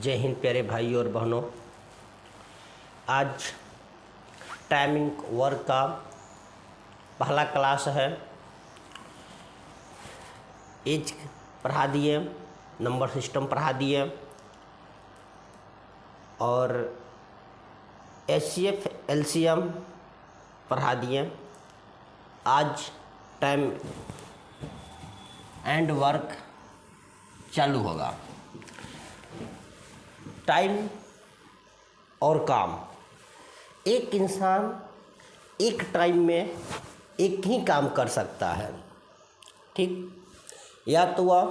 जय हिंद प्यारे भाइयों और बहनों। आज टाइमिंग वर्क का पहला क्लास है। एज पढ़ा दिए, नंबर सिस्टम पढ़ा दिए और HCF LCM पढ़ा दिए। आज टाइम एंड वर्क चालू होगा। टाइम और काम, एक इंसान एक टाइम में एक ही काम कर सकता है। ठीक, या तो वह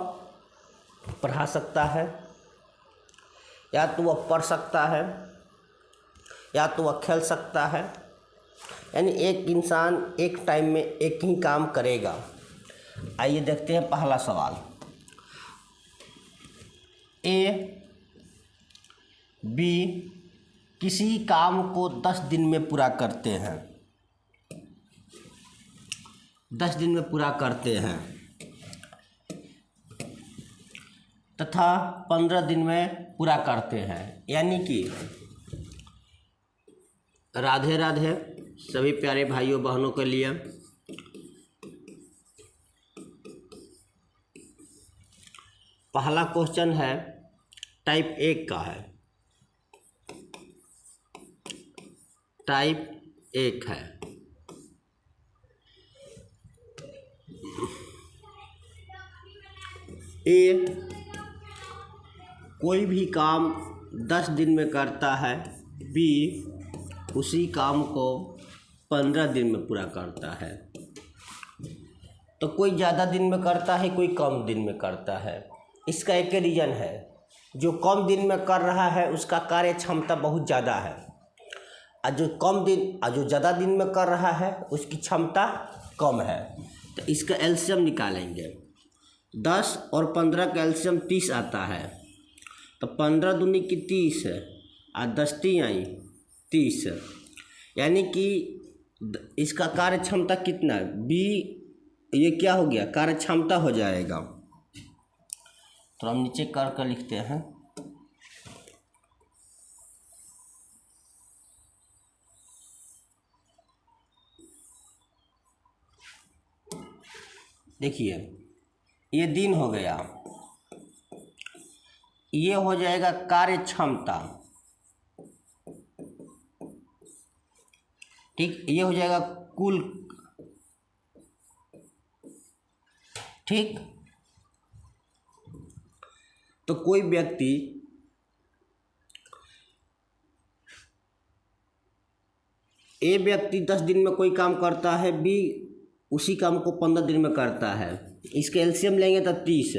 पढ़ा सकता है, या तो वह पढ़ सकता है, या तो वह खेल सकता है। यानी एक इंसान एक टाइम में एक ही काम करेगा। आइए देखते हैं पहला सवाल। A, B किसी काम को 10 दिन में पूरा करते हैं। 10 दिन में पूरा करते हैं तथा 15 दिन में पूरा करते हैं। यानी कि राधे राधे सभी प्यारे भाइयों बहनों के लिए। पहला क्वेश्चन है, टाइप 1 का है। टाइप 1 है। ए कोई भी काम 10 दिन में करता है। बी उसी काम को 15 दिन में पूरा करता है। तो कोई ज़्यादा दिन में करता है, कोई कम दिन में करता है। इसका एक रीज़न है, जो कम दिन में कर रहा है उसका कार्य क्षमता बहुत ज़्यादा है, और जो ज़्यादा दिन में कर रहा है उसकी क्षमता कम है। तो इसका एलसीएम निकालेंगे। 10 और 15 का एलसीएम 30 आता है। तो 15 दूनी की 30 है और 10 आई 30। यानी कि इसका कार्य क्षमता कितना है? बी ये क्या हो गया? कार्य क्षमता हो जाएगा। तो हम नीचे कर लिखते हैं। देखिए, ये दिन हो गया, ये हो जाएगा कार्य क्षमता। ठीक, ये हो जाएगा कुल। ठीक, तो कोई व्यक्ति ए व्यक्ति 10 दिन में कोई काम करता है, बी उसी काम को 15 दिन में करता है। इसके एलसीएम लेंगे तो 30।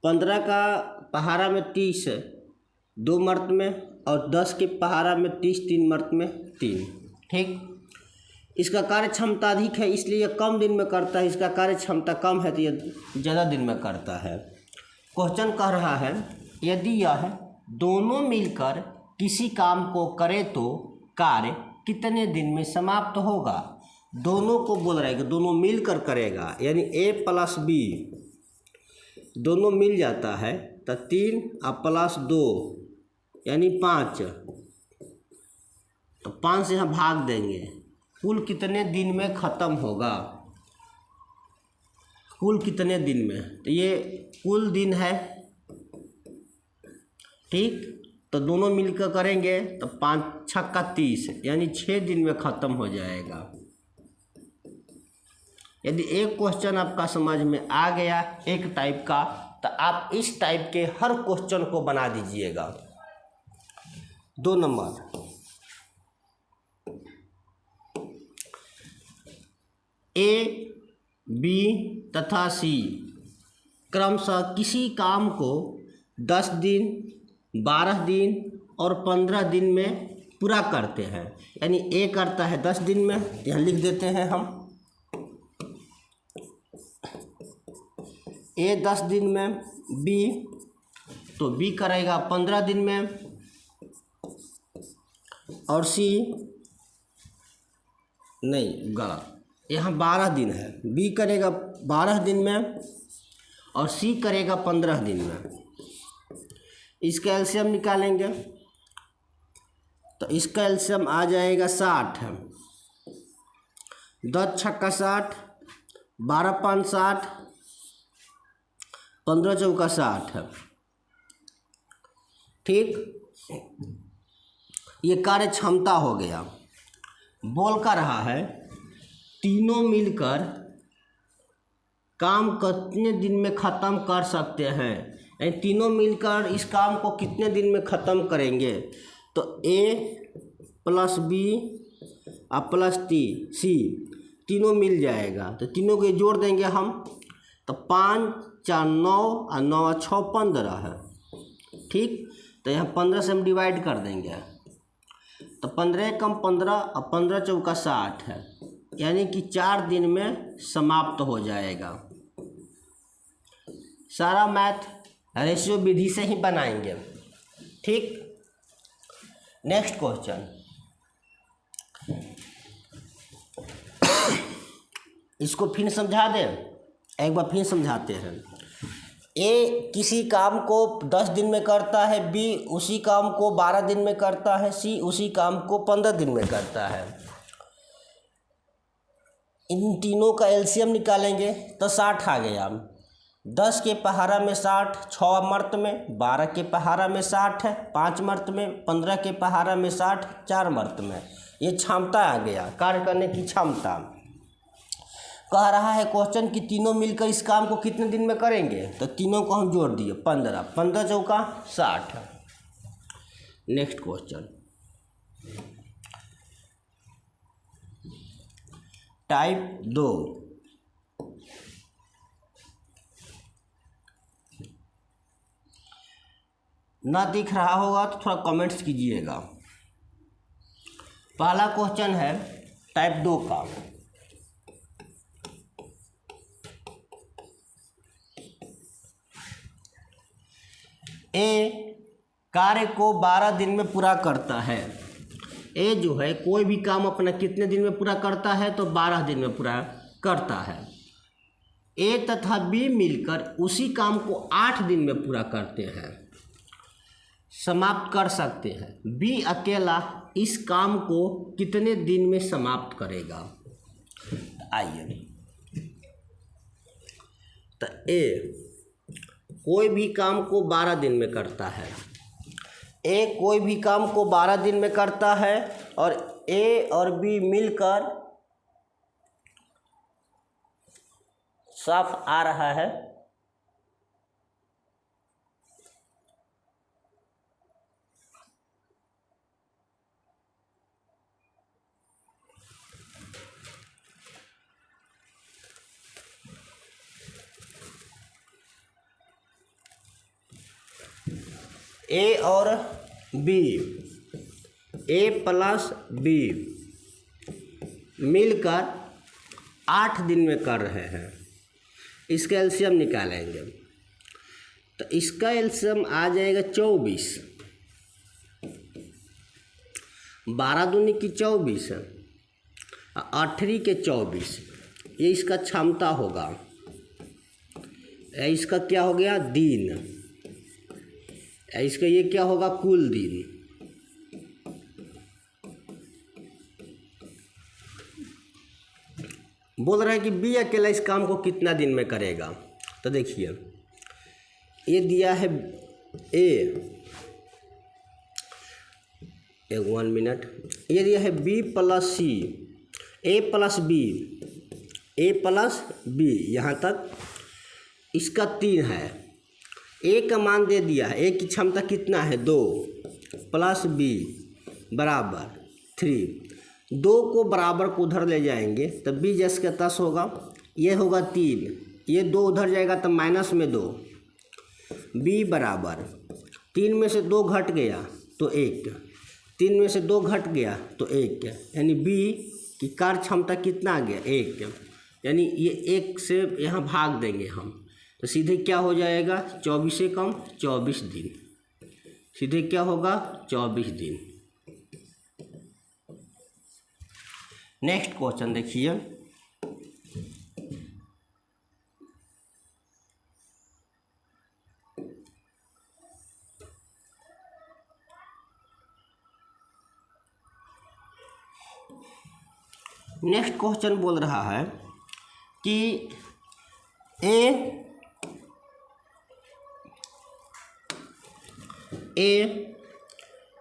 15 का पहाड़ा में 30 2 मर्त में, और 10 के पहाड़ा में 30 3 मर्त में 3। ठीक, इसका कार्य क्षमता अधिक है इसलिए यह कम दिन में करता है। इसका कार्य क्षमता कम है तो यह ज़्यादा दिन में करता है। क्वेश्चन कह रहा है, यदि यह दोनों मिलकर किसी काम को करे तो कार्य कितने दिन में समाप्त होगा? दोनों को बोल रहा है कि दोनों मिलकर करेगा। यानी A प्लस B दोनों मिल जाता है तो 3 और प्लस 2 यानी 5। तो 5 से यहाँ भाग देंगे। कुल कितने दिन में ख़त्म होगा? कुल कितने दिन में? तो ये कुल दिन है। ठीक, तो दोनों मिलकर करेंगे तो 5 छक्का 30 यानी 6 दिन में ख़त्म हो जाएगा। यदि एक क्वेश्चन आपका समझ में आ गया एक टाइप का, तो आप इस टाइप के हर क्वेश्चन को बना दीजिएगा। 2 नंबर, A, B तथा C क्रमशः किसी काम को 10 दिन, 12 दिन और 15 दिन में पूरा करते हैं। यानी A करता है 10 दिन में, यहाँ लिख देते हैं हम। A 10 दिन में, B तो B करेगा 15 दिन में, और C नहीं, गलत, यहाँ 12 दिन है। B करेगा 12 दिन में और C करेगा 15 दिन में। इसका एलसीएम निकालेंगे तो इसका एलसीएम आ जाएगा 60 है। 10 छक्का 60, 12 पाँच 60, 15 चौका 60 है। ठीक, ये कार्य क्षमता हो गया। बोल का रहा है तीनों मिलकर काम कितने दिन में ख़त्म कर सकते हैं, यानी तीनों मिलकर इस काम को कितने दिन में ख़त्म करेंगे। तो ए प्लस बी और प्लस सी तीनों मिल जाएगा, तो तीनों को जोड़ देंगे हम, तो 5 4 9 और 9 और 6 15 है। ठीक, तो यहाँ 15 से हम डिवाइड कर देंगे, तो 15 कम 15 और 15 चौका 60 है, यानी कि 4 दिन में समाप्त हो जाएगा। सारा मैथ रेशियो विधि से ही बनाएंगे। ठीक, नेक्स्ट क्वेश्चन, इसको फिर समझा दें, एक बार फिर समझाते हैं। ए किसी काम को 10 दिन में करता है, बी उसी काम को 12 दिन में करता है, सी उसी काम को 15 दिन में करता है। इन तीनों का एलसीएम निकालेंगे तो 60 आ गया। 10 के पहाड़ा में 60, 6 मर्त में, 12 के पहाड़ा में 60 है, 5 मर्त में, 15 के पहाड़ा में 60, 4 मर्त में। ये क्षमता आ गया, कार्य करने की क्षमता। कह रहा है क्वेश्चन कि तीनों मिलकर इस काम को कितने दिन में करेंगे, तो तीनों को हम जोड़ दिए 15, 15 चौका 60। नेक्स्ट क्वेश्चन, टाइप 2, ना दिख रहा होगा तो थोड़ा कमेंट्स कीजिएगा। पहला क्वेश्चन है टाइप 2 का। ए कार्य को 12 दिन में पूरा करता है। ए जो है कोई भी काम अपना कितने दिन में पूरा करता है, तो 12 दिन में पूरा करता है। ए तथा बी मिलकर उसी काम को 8 दिन में पूरा करते हैं, समाप्त कर सकते हैं। बी अकेला इस काम को कितने दिन में समाप्त करेगा। आइए, तो ए कोई भी काम को 12 दिन में करता है। ए कोई भी काम को 12 दिन में करता है और ए और बी मिलकर साफ आ रहा है ए और बी, ए प्लस बी मिलकर 8 दिन में कर रहे हैं। इसका एलसीएम निकालेंगे तो इसका एलसीएम आ जाएगा 24। 12 दूनी की 24 है, 8 के 24, ये इसका क्षमता होगा। इसका क्या हो गया, दिन। इसका ये क्या होगा, कुल दिन। बोल रहा है कि बी अकेला इस काम को कितना दिन में करेगा। तो देखिए, ये दिया है ए, 1 मिनट, ये दिया है बी प्लस सी, ए प्लस बी, ए प्लस बी, यहाँ तक इसका 3 है। ए का मान दे दिया है, ए की क्षमता कितना है, 2 प्लस बी बराबर 3। 2 को बराबर को उधर ले जाएंगे तो बी जैसे का 10 होगा, ये होगा 3, ये 2 उधर जाएगा तो माइनस में 2, बी बराबर 3 में से 2 घट गया तो 1, 3 में से 2 घट गया तो 1, यानी बी की कार्य क्षमता कितना आ गया, 1। यानी ये 1 से यहाँ भाग देंगे हम, तो सीधे क्या हो जाएगा, 24 से कम 24 दिन, सीधे क्या होगा, 24 दिन। नेक्स्ट क्वेश्चन देखिए, नेक्स्ट क्वेश्चन बोल रहा है कि ए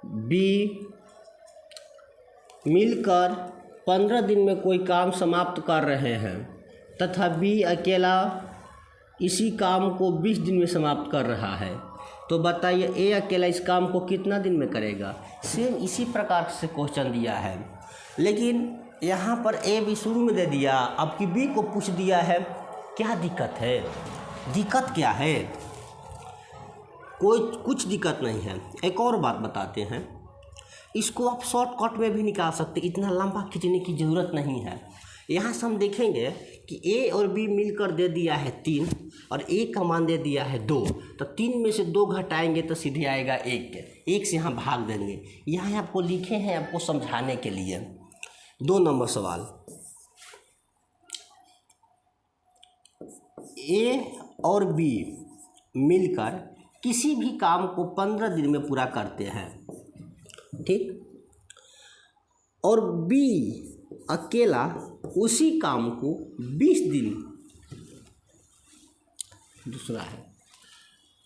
बी मिलकर 15 दिन में कोई काम समाप्त कर रहे हैं तथा बी अकेला इसी काम को 20 दिन में समाप्त कर रहा है, तो बताइए ए अकेला इस काम को कितना दिन में करेगा। सेम इसी प्रकार से क्वेश्चन दिया है, लेकिन यहाँ पर ए भी शुरू में दे दिया, अब कि बी को पूछ दिया है। क्या दिक्कत है? दिक्कत क्या है? कोई कुछ दिक्कत नहीं है। एक और बात बताते हैं, इसको आप शॉर्टकट में भी निकाल सकते, इतना लंबा खींचने की ज़रूरत नहीं है। यहाँ से हम देखेंगे कि ए और बी मिलकर दे दिया है 3 और ए का मान दे दिया है 2, तो 3 में से 2 घटाएंगे तो सीधे आएगा 1 से यहाँ भाग देंगे। यहाँ आपको लिखे हैं आपको समझाने के लिए। 2 नंबर सवाल, ए और बी मिलकर किसी भी काम को 15 दिन में पूरा करते हैं, ठीक, और बी अकेला उसी काम को 20 दिन, दूसरा है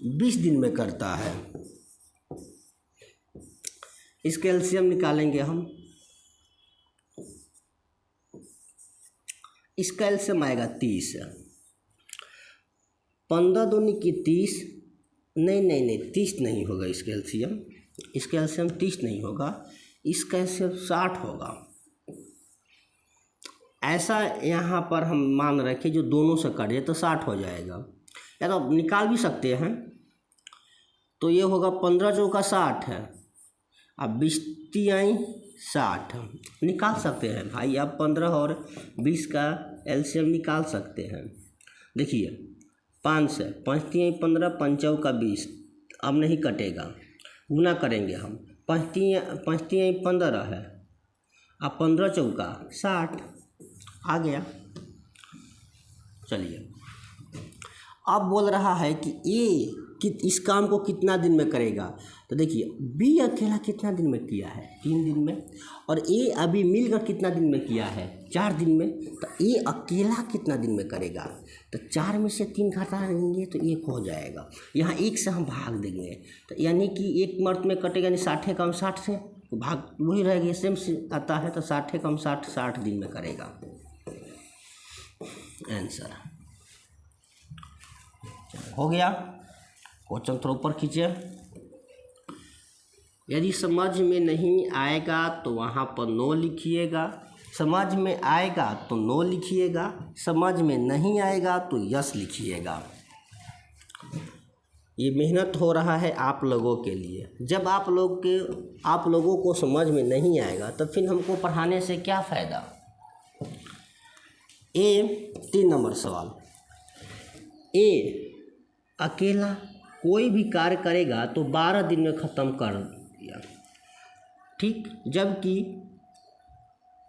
20 दिन में करता है। इसका एलसीएम निकालेंगे हम। इसका एलसीएम आएगा 30। 15 दूनी की 30, नहीं 30 नहीं होगा इसका एलसीएम। इसका एलसीएम 30 नहीं होगा, इसका एलसीएम 60 होगा। ऐसा यहाँ पर हम मान रखें जो दोनों से कटे तो 60 हो जाएगा, या तो निकाल भी सकते हैं। तो ये होगा 15 चौका 60 है, अब 20 तियाई 60 निकाल सकते हैं भाई। आप 15 और 20 का एलसीएम निकाल सकते हैं। देखिए 5 से 5 तियाई 15, 5 चौका 20, अब नहीं कटेगा, गुना करेंगे हम। 5 तियाई 15 है, अब 15 चौका 60 आ गया। चलिए अब बोल रहा है कि ए इस काम को कितना दिन में करेगा। तो देखिए बी अकेला कितना दिन में किया है, 3 दिन में, और ए अभी मिलकर कितना दिन में किया है, 4 दिन में। तो ए अकेला कितना दिन में करेगा, तो 4 में से 3 घटा देंगे तो 1 हो जाएगा। यहाँ 1 से हम भाग देंगे, तो यानी कि 1 मर्द में कटेगा, यानी 60 कम 60 से भाग वही रहेगा, सेम से आता है। तो 60 कम 60 60 दिन में करेगा आंसर। हो गया। क्वेश्चन थोड़ा ऊपर खींचे। यदि समझ में नहीं आएगा तो वहाँ पर नो लिखिएगा, समझ में आएगा तो नो लिखिएगा, समझ में नहीं आएगा तो यस लिखिएगा। ये मेहनत हो रहा है आप लोगों के लिए। जब आप लोगों को समझ में नहीं आएगा तो फिर हमको पढ़ाने से क्या फ़ायदा। 3 नंबर सवाल, ए अकेला कोई भी कार्य करेगा तो 12 दिन में ख़त्म कर दिया, ठीक, जबकि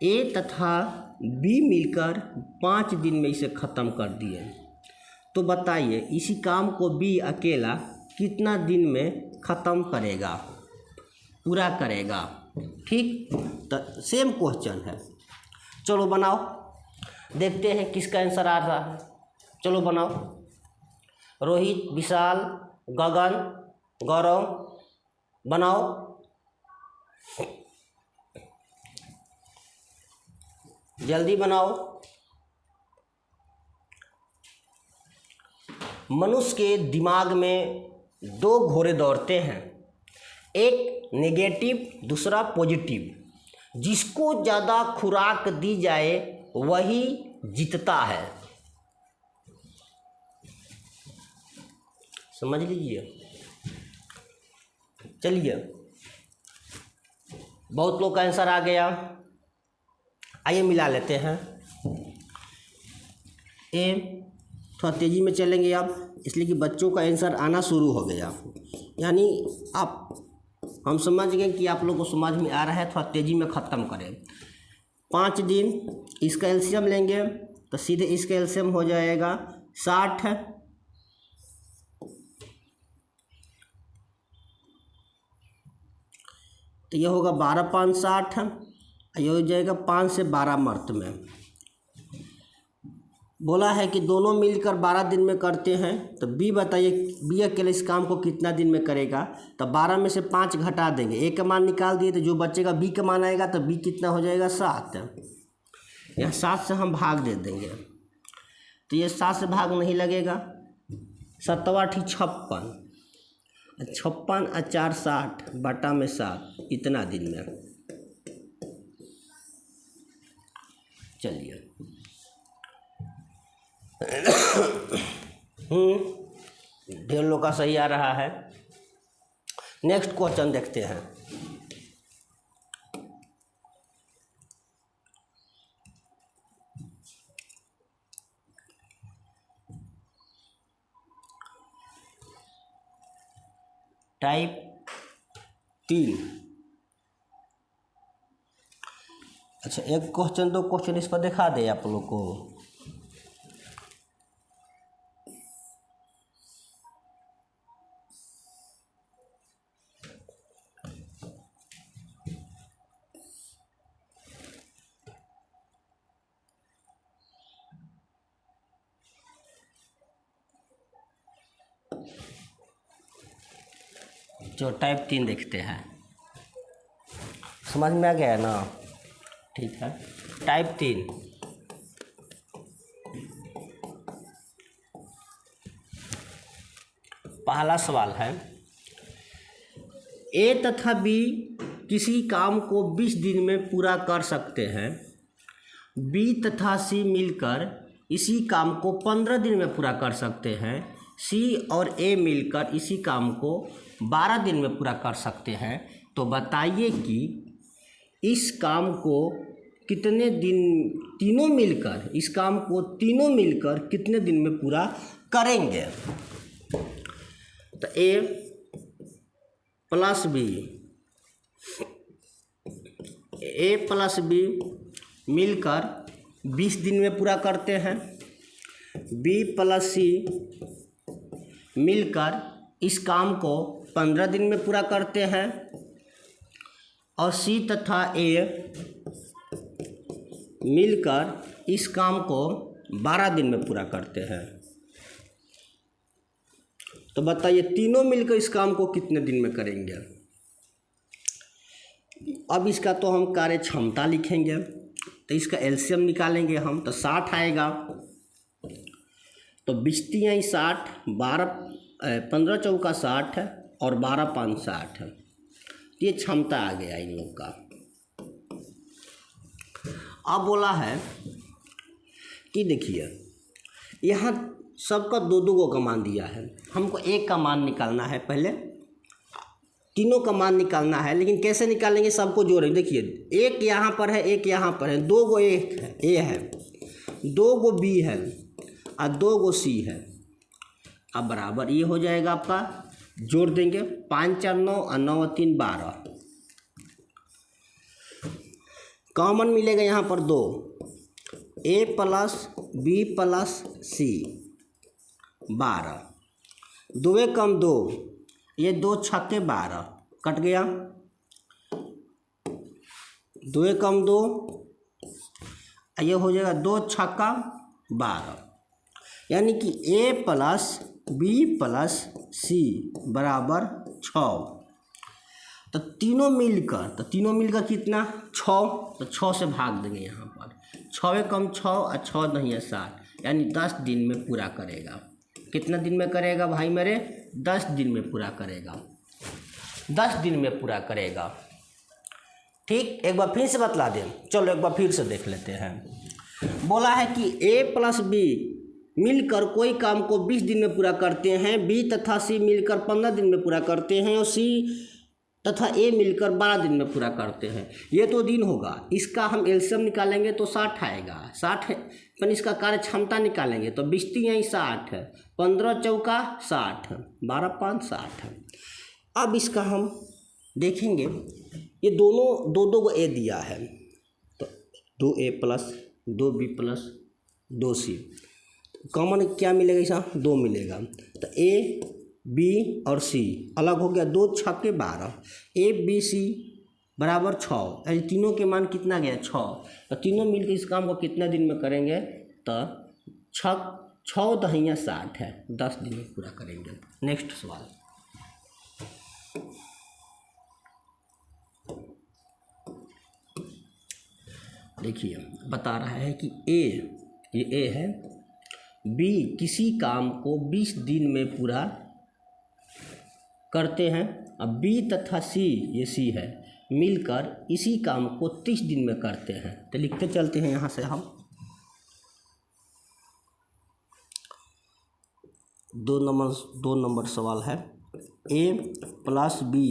ए तथा बी मिलकर 5 दिन में इसे ख़त्म कर दिए। तो बताइए इसी काम को बी अकेला कितना दिन में ख़त्म करेगा, पूरा करेगा, ठीक। तो सेम क्वेश्चन है, चलो बनाओ, देखते हैं किसका आंसर आ रहा है। चलो बनाओ। रोहित, विशाल, गगन, गौरव, बनाओ। जल्दी बनाओ। मनुष्य के दिमाग में 2 घोड़े दौड़ते हैं, एक नेगेटिव दूसरा पॉजिटिव। जिसको ज़्यादा खुराक दी जाए वही जीतता है। समझ लीजिए। चलिए बहुत लोग का आंसर आ गया, आइए मिला लेते हैं। थोड़ा तेज़ी में चलेंगे आप, इसलिए कि बच्चों का आंसर आना शुरू हो गया, यानी हम समझ गए कि आप लोगों को समझ में आ रहा है। थोड़ा तेज़ी में ख़त्म करें। 5 दिन, इसका एलसीएम लेंगे तो सीधे इसका एलसीएम हो जाएगा 60 है, तो यह होगा 12 5 60 है। ये हो जाएगा 5 से 12 मंथ में। बोला है कि दोनों मिलकर 12 दिन में करते हैं, तो बी बताइए बी अकेले इस काम को कितना दिन में करेगा। तो 12 में से 5 घटा देंगे, ए का मान निकाल दिए तो जो बचेगा बी का मान आएगा, तो बी कितना हो जाएगा 7। यहाँ 7 से हम भाग दे देंगे, तो ये 7 से भाग नहीं लगेगा। 7 8 56, 56 और 4 60 बटा में 7, इतना दिन में। चलिए ढेर लोग का सही आ रहा है। नेक्स्ट क्वेश्चन देखते हैं। टाइप 3। अच्छा, एक क्वेश्चन 2 क्वेश्चन इस पर दिखा दे आप लोग को। जो टाइप 3 देखते हैं, समझ में आ गया ना? ठीक है। टाइप 3, पहला सवाल है, ए तथा बी किसी काम को 20 दिन में पूरा कर सकते हैं। बी तथा सी मिलकर इसी काम को 15 दिन में पूरा कर सकते हैं। सी और ए मिलकर इसी काम को 12 दिन में पूरा कर सकते हैं। तो बताइए कि इस काम को कितने दिन तीनों मिलकर इस काम को तीनों मिलकर कितने दिन में पूरा करेंगे। तो ए प्लस बी मिलकर 20 दिन में पूरा करते हैं। बी प्लस सी मिलकर इस काम को 15 दिन में पूरा करते हैं। और सी तथा ए मिलकर इस काम को 12 दिन में पूरा करते हैं। तो बताइए तीनों मिलकर इस काम को कितने दिन में करेंगे। अब इसका तो हम कार्य क्षमता लिखेंगे, तो इसका एलसीएम निकालेंगे हम, तो 60 आएगा। तो 20 × 60, 15 चौका 60 है और 12 5 60 है। ये क्षमता आ गया इन लोग का। अब बोला है कि देखिए यहाँ सबका 2 को का मान दिया है, हमको एक का मान निकालना है। पहले तीनों का मान निकालना है, लेकिन कैसे निकालेंगे, सबको जोड़ें। देखिए एक यहाँ पर है, एक यहाँ पर है, 2 को ए है, 2 को बी है और 2 को सी है। अब बराबर ये हो जाएगा आपका, जोड़ देंगे 5 4 9 और 9 3 12। कॉमन मिलेगा यहाँ पर 2, ए प्लस बी प्लस सी 12, 2 कम 2, ये 2 छक्के 12 कट गया। 2 कम 2, ये हो जाएगा 2 छक्का 12, यानी कि ए प्लस बी प्लस सी बराबर 6। तो तीनों मिलकर कितना 6, तो 6 से भाग देंगे यहाँ पर। 6 कम 6 और 6 नहीं है 7, यानी 10 दिन में पूरा करेगा। कितना दिन में करेगा भाई मेरे? 10 दिन में पूरा करेगा। 10 दिन में पूरा करेगा। ठीक, एक बार फिर से बतला दें। चलो एक बार फिर से देख लेते हैं। बोला है कि ए प्लस बी मिलकर कोई काम को 20 दिन में पूरा करते हैं। बी तथा सी मिलकर 15 दिन में पूरा करते हैं और सी तथा ए मिलकर 12 दिन में पूरा करते हैं। ये तो दिन होगा, इसका हम एलसीएम निकालेंगे तो 60 आएगा। 60 पर इसका कार्य क्षमता निकालेंगे तो 20 × 60 है, 15 चौका 60, 12 5 60 है। अब इसका हम देखेंगे, ये दोनों 2 को ए दिया है, तो 2a plus 2b plus 2c, common क्या मिलेगा? ऐसा 2 मिलेगा। तो ए बी और सी अलग हो गया, 2 छक्के 12, ए बी सी बराबर 6, यानी तीनों के मान कितना गया 6। तो तीनों मिलकर इस काम को कितना दिन में करेंगे, तो 6 दहिया 60 है, 10 दिन में पूरा करेंगे। नेक्स्ट सवाल देखिए, बता रहा है कि ये ए है, बी किसी काम को 20 दिन में पूरा करते हैं। अब बी तथा सी, ये सी है, मिलकर इसी काम को 30 दिन में करते हैं। तो लिखते चलते हैं यहाँ से हम। 2 नंबर सवाल है, ए प्लस बी।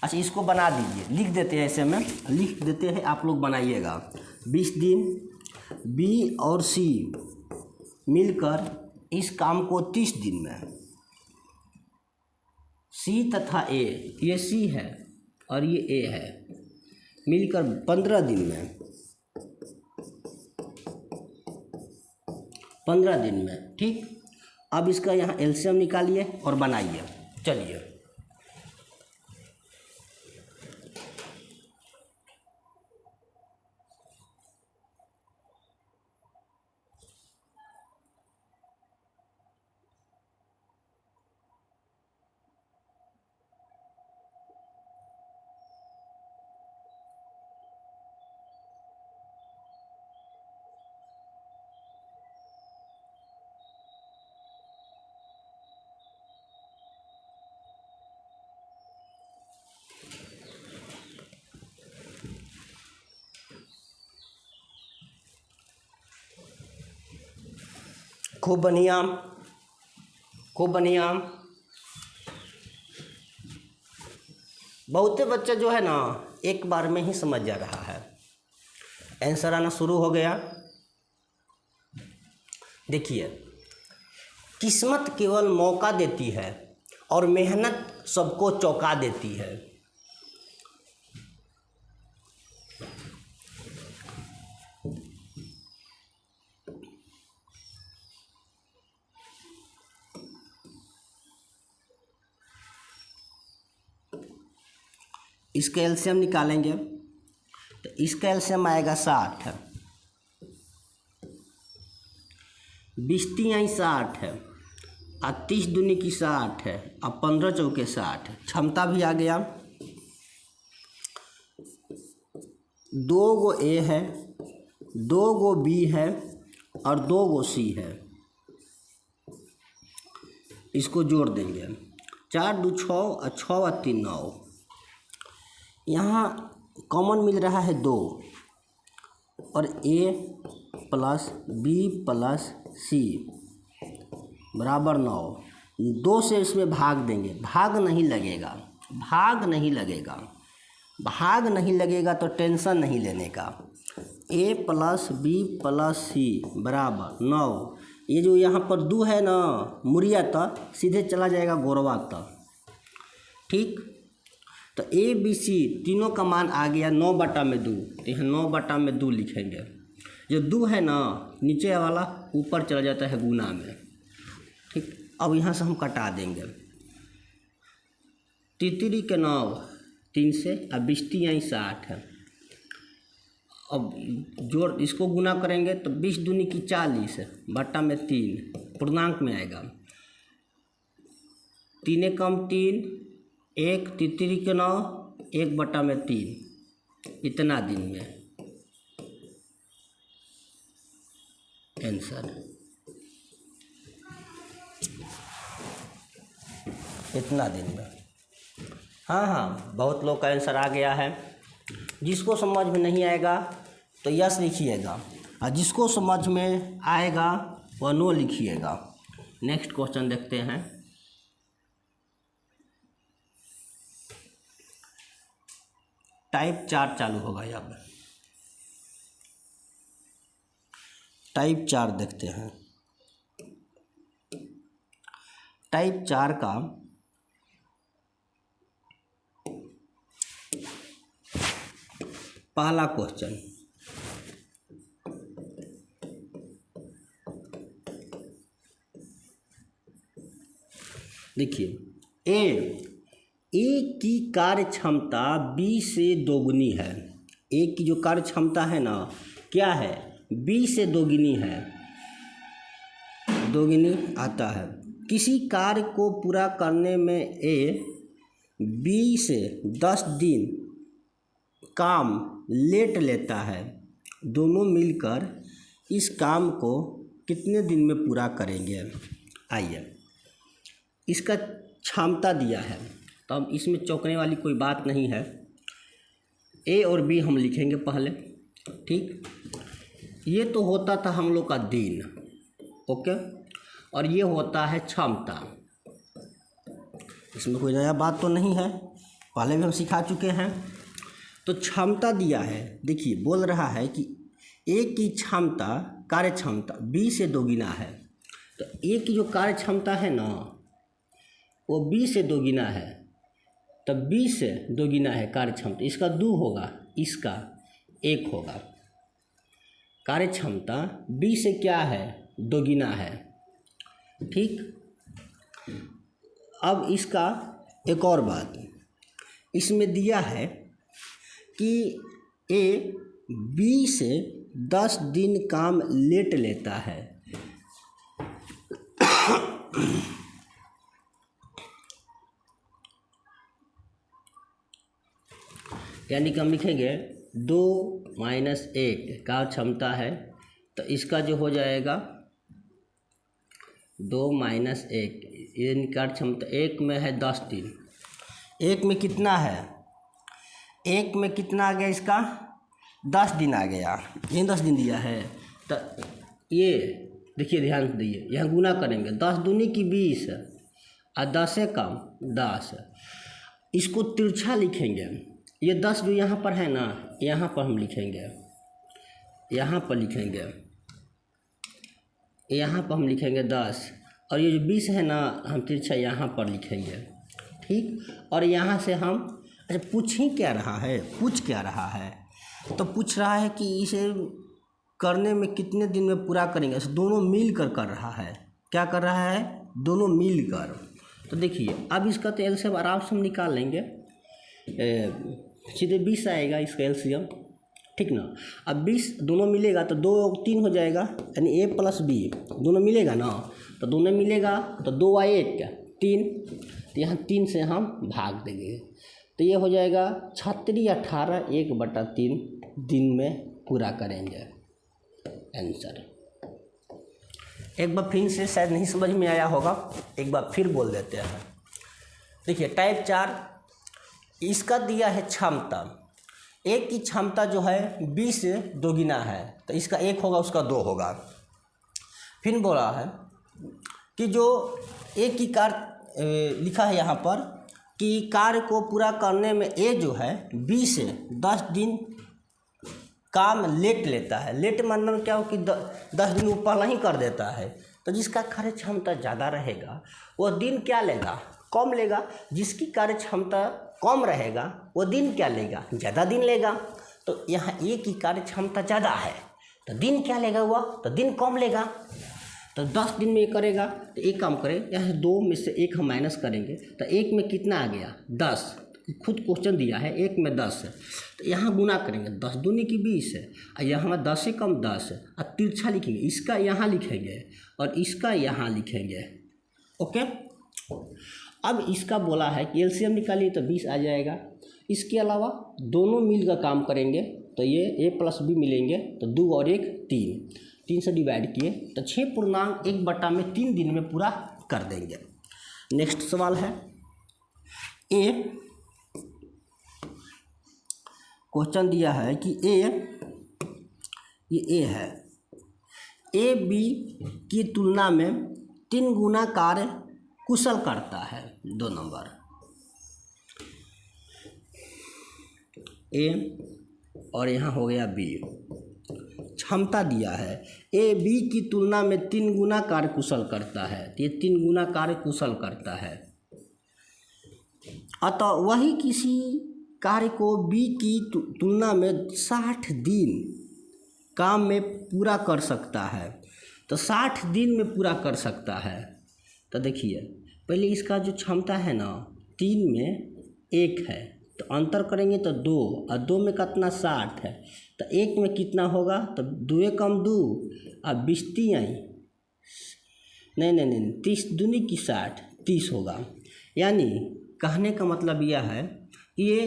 अच्छा, इसको बना दीजिए, लिख देते हैं, ऐसे में लिख देते हैं, आप लोग बनाइएगा। 20 दिन, बी और सी मिलकर इस काम को 30 दिन में, सी तथा ए, ये सी है और ये ए है, मिलकर 15 दिन में, 15 दिन में। ठीक, अब इसका यहाँ एलसीएम निकालिए और बनाइए। चलिए, खूब बढ़िया, खूब बढ़िया। बहुते बच्चे जो है ना, एक बार में ही समझ जा रहा है, आंसर आना शुरू हो गया। देखिए, किस्मत केवल मौका देती है और मेहनत सबको चौंका देती है। इसका एलसीएम निकालेंगे तो इसका एलसीएम आएगा 60 है, 20 तिहाई 60 है, और 30 दूनी की 60 है, और 15 चौके 60 है। क्षमता भी आ गया। 2 गो ए है, 2 गो बी है और 2 गो सी है। इसको जोड़ देंगे, 4 2 6 और 6 और 3 9। यहाँ कॉमन मिल रहा है 2, और ए प्लस बी प्लस सी बराबर 9। 2 से इसमें भाग देंगे, भाग नहीं लगेगा, भाग नहीं लगेगा, भाग नहीं लगेगा तो टेंशन नहीं लेने का। ए प्लस बी प्लस सी बराबर 9। ये जो यहाँ पर 2 है ना, मुड़िया तक सीधे चला जाएगा गोरवा तक। ठीक, तो ए बी सी तीनों का मान आ गया 9/2। तो यहाँ 9/2 लिखेंगे। जो 2 है ना, नीचे वाला ऊपर चला जाता है गुना में। ठीक, अब यहाँ से हम कटा देंगे। 3 के 9, 3 से, अब 20 तिहाई 60 है। अब जोड़, इसको गुना करेंगे तो 20 दूनी की 40 है, बट्टा में 3 पूर्णांक में आएगा। 3 कम 3, 1 3 के 9, 1/3, इतना दिन में आंसर, इतना दिन में। हाँ हाँ, बहुत लोग का आंसर आ गया है। जिसको समझ में नहीं आएगा तो यस लिखिएगा, और जिसको समझ में आएगा वह नो लिखिएगा। नेक्स्ट क्वेश्चन देखते हैं। टाइप 4 चालू होगा यहाँ पर। टाइप 4 देखते हैं। टाइप 4 का पहला क्वेश्चन, देखिए, ए ए की कार्य क्षमता बी से दोगुनी है। ए की जो कार्य क्षमता है ना, क्या है, बी से दोगुनी है, दोगुनी आता है। किसी कार्य को पूरा करने में ए बी से 10 दिन काम लेट लेता है। दोनों मिलकर इस काम को कितने दिन में पूरा करेंगे? आइए, इसका क्षमता दिया है तो अब इसमें चौंकने वाली कोई बात नहीं है। ए और बी हम लिखेंगे पहले, ठीक। ये तो होता था हम लोग का दिन, ओके, और ये होता है क्षमता। इसमें कोई नया बात तो नहीं है, पहले भी हम सिखा चुके हैं। तो क्षमता दिया है, देखिए बोल रहा है कि ए की क्षमता, कार्य क्षमता बी से दोगुना है। तो ए की जो कार्य क्षमता है ना, वो बी से दोगुना है, तब बी से दोगुना है कार्य क्षमता। इसका 2 होगा, इसका 1 होगा। कार्य क्षमता बी से क्या है, दोगुना है, ठीक। अब इसका एक और बात, इसमें दिया है कि ए बी से 10 दिन काम लेट लेता है। यानी कि हम लिखेंगे 2 माइनस 1 का क्षमता है, तो इसका जो हो जाएगा 2 माइनस 1, यानी कार्य क्षमता 1 में है 10 दिन। 1 में कितना है, 1 में कितना आ गया, इसका 10 दिन आ गया। ये 10 दिन दिया है, तो ये देखिए, ध्यान से दिए, यहाँ गुना करेंगे, 10 दूनी की 20 और 10 से कम 10। इसको तिरछा लिखेंगे। ये 10 जो यहाँ पर है ना, यहाँ पर हम लिखेंगे, यहाँ पर लिखेंगे, यहाँ पर हम लिखेंगे 10, और ये जो 20 है ना, हम तिरछा यहाँ पर लिखेंगे, ठीक। और यहाँ से हम, अच्छा पूछ ही क्या रहा है, पूछ क्या रहा है, तो पूछ रहा है कि इसे करने में कितने दिन में पूरा करेंगे। इसे दोनों मिल कर रहा है, क्या कर रहा है, दोनों मिल कर। तो देखिए, अब इसका तो एलसीएम आराम से हम निकाल लेंगे, सीधे 20 आएगा इसका एलसीएम, ठीक ना। अब 20 दोनों मिलेगा तो 2 और 3 हो जाएगा, यानी ए प्लस बी दोनों मिलेगा ना, तो दोनों मिलेगा तो 2 और 1 3, तो यहाँ 3 से हम भाग देंगे, तो ये हो जाएगा 36 18 1/3 दिन में पूरा करेंगे आंसर। एक बार फिर से, शायद नहीं समझ में आया होगा, एक बार फिर बोल देते हैं। देखिए टाइप 4, इसका दिया है क्षमता, एक की क्षमता जो है बी से दोगुना है, तो इसका 1 होगा, उसका 2 होगा। फिर बोला है कि जो एक की कार्य लिखा है यहाँ पर कि कार्य को पूरा करने में ए जो है बी से 10 दिन काम लेट लेता है। लेट मतलब क्या हो कि 10 दिन वो पहले ही कर देता है, तो जिसका कार्य क्षमता ज़्यादा रहेगा वो दिन क्या लेगा, कम लेगा। जिसकी कार्य क्षमता कम रहेगा वो दिन क्या लेगा, ज़्यादा दिन लेगा। तो यहाँ ए की कार्य क्षमता ज़्यादा है, तो दिन क्या लेगा हुआ, तो दिन कम लेगा। तो 10 दिन में ये करेगा, तो एक काम करें, यहाँ 2 में से 1 हम माइनस करेंगे, तो 1 में कितना आ गया 10, खुद क्वेश्चन दिया है 1 में 10 है, तो यहाँ गुना करेंगे, 10 दूनी की 20 है, और यहाँ हमारा 10 से कम 10 है, अब तिरछा लिखेंगे, इसका यहाँ लिखेंगे और इसका यहाँ लिखेंगे, ओके। अब इसका बोला है कि एलसीएम निकालिए तो 20 आ जाएगा। इसके अलावा दोनों मिलकर काम करेंगे, तो ये ए प्लस बी मिलेंगे, तो 2 और 1 3 से डिवाइड किए तो 6.1/3 दिन में पूरा कर देंगे। नेक्स्ट सवाल है, ए क्वेश्चन दिया है कि ये ए है, ए बी की तुलना में 3 गुना कार्य कुशल करता है। 2 नंबर ए और यहाँ हो गया बी। क्षमता दिया है ए बी की तुलना में 3 गुना कार्य कुशल करता है, तो ये 3 गुना कार्य कुशल करता है। अतः वही किसी कार्य को बी की तुलना में 60 दिन काम में पूरा कर सकता है, तो 60 दिन में पूरा कर सकता है। तो देखिए पहले इसका जो क्षमता है ना, 3 में 1 है, तो अंतर करेंगे तो 2, और 2 में कितना 60 है, तो 1 में कितना होगा, तो 2 कम 2 और 20 आई, नहीं 30 दूनी की 60, 30 होगा। यानी कहने का मतलब यह है कि ये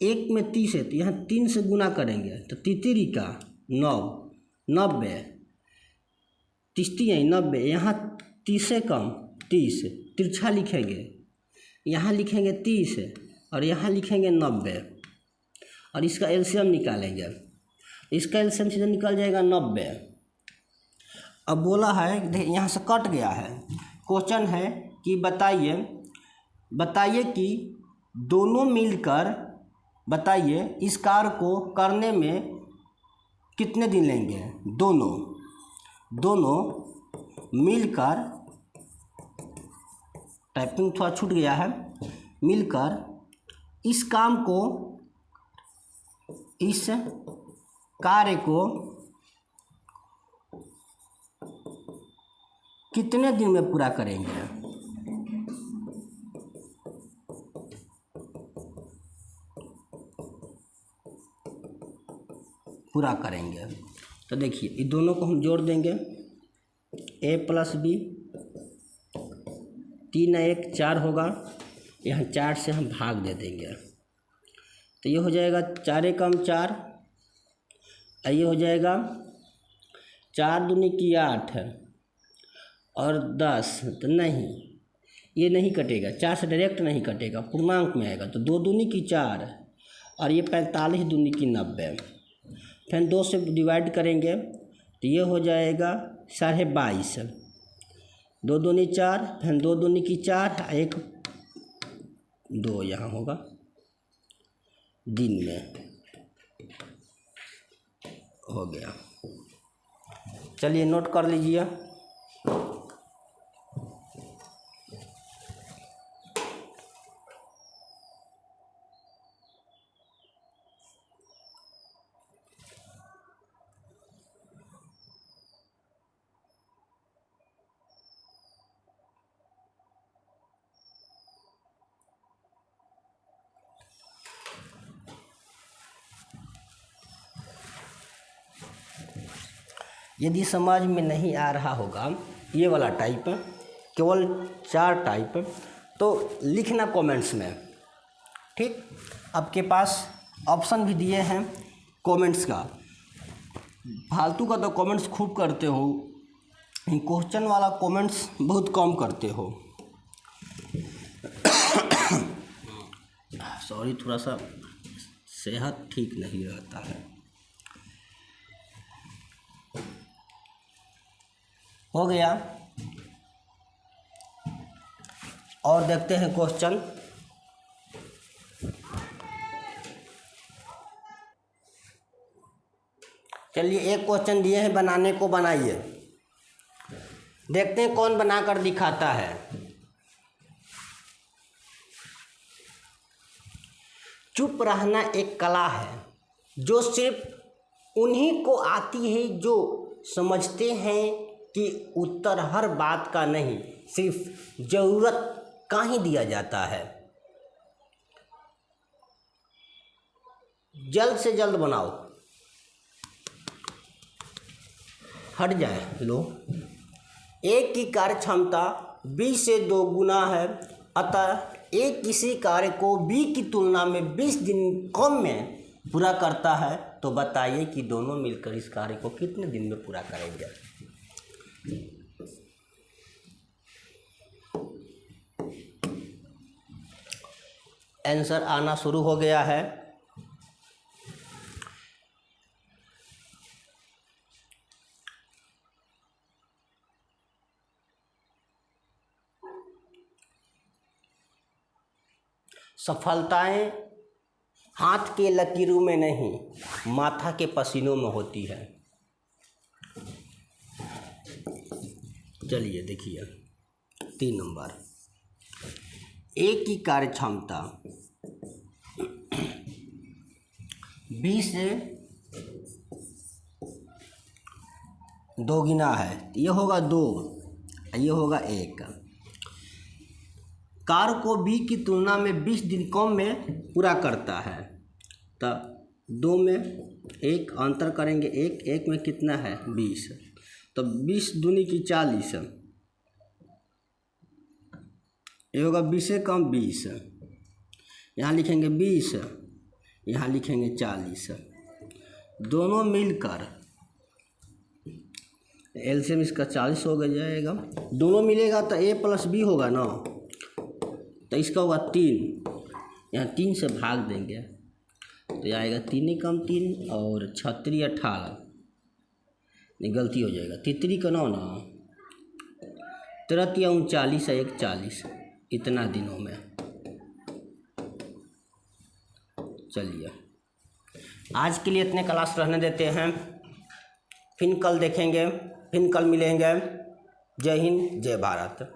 1 में 30 है, तो यहाँ 3 से गुना करेंगे तो तितरी का 9, 90, 30 आई 90, यहाँ 30 से कम 30, तिरछा लिखेंगे, यहाँ लिखेंगे 30 और यहाँ लिखेंगे 90, और इसका एलसीएम निकालेंगे, इसका एलसीएम सीधे निकल जाएगा 90। अब बोला है, यहाँ से कट गया है, क्वेश्चन है कि बताइए कि दोनों मिलकर, बताइए इस कार्य को करने में कितने दिन लेंगे। दोनों मिलकर, टाइपिंग थोड़ा छूट गया है, मिलकर इस कार्य को कितने दिन में पूरा करेंगे। तो देखिए ये दोनों को हम जोड़ देंगे, a + b, 3 1 4 होगा, यहाँ 4 से हम भाग दे देंगे, तो ये हो जाएगा 4 कम 4, ये हो जाएगा 4 दूनी की 8 और 10, तो नहीं ये नहीं कटेगा, 4 से डायरेक्ट नहीं कटेगा, पूर्णांक में आएगा, तो 2 दूनी की 4 और ये 45 दूनी की 90, फिर 2 से डिवाइड करेंगे तो ये हो जाएगा 22.5, 2 दूनी 4, फिर 2 दूनी की 4, 1 2 यहाँ होगा दिन में, हो गया। चलिए नोट कर लीजिए। यदि समझ में नहीं आ रहा होगा ये वाला टाइप, केवल 4 टाइप, तो लिखना कमेंट्स में, ठीक। आपके पास ऑप्शन भी दिए हैं कमेंट्स का, फालतू का तो कमेंट्स खूब करते हो, क्वेश्चन वाला कमेंट्स बहुत कम करते हो। सॉरी, थोड़ा सा सेहत ठीक नहीं रहता है। हो गया, और देखते हैं क्वेश्चन। चलिए एक क्वेश्चन दिए हैं, बनाने को बनाइए, देखते हैं कौन बनाकर दिखाता है। चुप रहना एक कला है जो सिर्फ उन्हीं को आती है जो समझते हैं कि उत्तर हर बात का नहीं, सिर्फ ज़रूरत का ही दिया जाता है। जल्द से जल्द बनाओ, हट जाए लो। एक की कार्य क्षमता b से 2 गुना है, अतः एक किसी कार्य को b की तुलना में 20 दिन कम में पूरा करता है, तो बताइए कि दोनों मिलकर इस कार्य को कितने दिन में पूरा करेंगे। आंसर आना शुरू हो गया है। सफलताएं हाथ के लकीरों में नहीं, माथा के पसीनों में होती है। चलिए देखिए 3 नंबर, एक की कार्य क्षमता 20 से 2 गुना है, ये होगा 2, ये होगा 1। कार्य को बी की तुलना में 20 दिन कम में पूरा करता है। तो 2 में 1 अंतर करेंगे, 1 में कितना है 20, तो 20 दूनी की 40, ये होगा 20 से कम 20, यहाँ लिखेंगे 20, यहाँ लिखेंगे 40, दोनों मिलकर एलसीएम इसका 40 हो जाएगा। दोनों मिलेगा तो a + b होगा ना, तो इसका होगा 3, यहाँ 3 से भाग देंगे तो यह आएगा 3 कम 3 और 36 18, नहीं गलती हो जाएगा, 33 का 9 ना, 13 39 है 1 40, इतना दिनों में। चलिए आज के लिए इतने क्लास रहने देते हैं, फिर कल देखेंगे, फिर कल मिलेंगे। जय हिंद जय भारत।